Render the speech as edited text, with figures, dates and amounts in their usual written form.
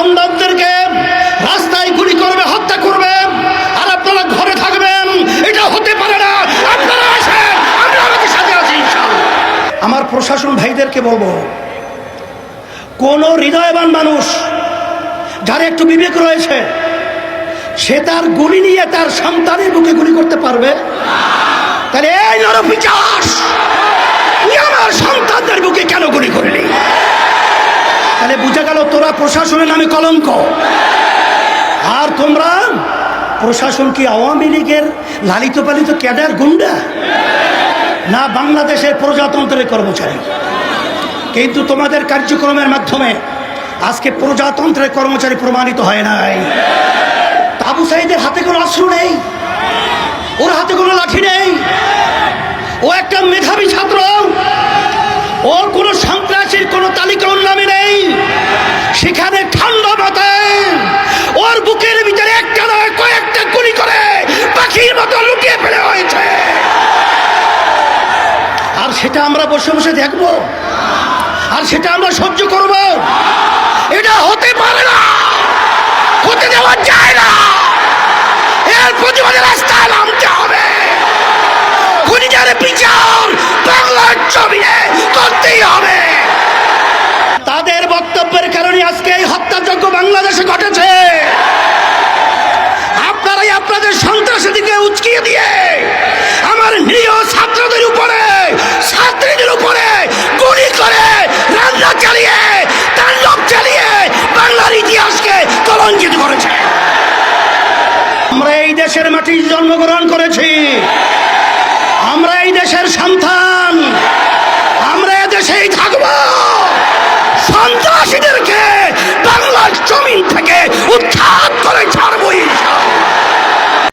সন্তানদেরকে রাস্তায় গুলি করবে, হত্যা করবে, আর আপনারা ঘরে থাকবেন। এটা হতে পারে না। আপনারা আসেন, আমরা আমাদের সাথে আছি ইনশাআল্লাহ। আমার প্রশাসন ভাইদেরকে বলবো, কোন হৃদয়বান মানুষ যার একটু বিবেক রয়েছে সে তার গুলি নিয়ে তার সন্তানের বুকে গুলি করতে পারবে? তাহলে এই নরপিশাচ, তুই আমার সন্তানদের বুকে কেন গুলি করলি? তাহলে বুঝা গেল তোরা প্রশাসনের নামে কলঙ্ক। আর তোমরা প্রশাসন কি আওয়ামী লীগের লালিত পালিত ক্যাডার গুন্ডা, না বাংলাদেশের প্রজাতন্ত্রের কর্মচারী? কিন্তু তোমাদের কার্যক্রমের মাধ্যমে আজকে প্রজাতন্ত্রের কর্মচারী প্রমাণিত হয় নাই। আবু সাঈদের হাতে কোনো অস্ত্র নেই, ওর হাতে কোনো লাঠি নেই, ও একটা মেধাবী ছাত্র, ওর কোনো সন্ত্রাসীর কোনো তালিকা ওর নামে নেই। সেখানে ঠান্ডা মাথায় ওর বুকের ভিতরে একটা নয় কয়েকটা গুলি করে পাখির মতো লুকিয়ে ফেলে হয়েছে। আর সেটা আমরা বসে বসে দেখব, আর সেটা আমরা সহ্য করব? এটা হতে পারে না, হতে দেওয়া যায় না। এর প্রতিবাদে রাস্তায় নামতে হবে। খুনিদের বিচার বাংলার জমিনে করতেই হবে। তাদের বক্তব্যের কারণে আজকে এই হত্যাযজ্ঞ বাংলাদেশে ঘটেছে। আপনারাই আপনাদের সন্ত্রাসীদেরকে উচকিয়ে দিয়ে আমার নিরীহ ছাত্রদের উপরে, ছাত্রীদের উপরে গুলি করে, রান্না চালিয়ে, তাণ্ডব চালিয়ে বাংলার ইতিহাসকে কলঙ্কিত করেছে। আমরা এই দেশের মাটি জন্মগ্রহণ করেছি, আমরা এই দেশের সন্তান, আমরা এ দেশেই থাকবো। সন্ত্রাসীদেরকে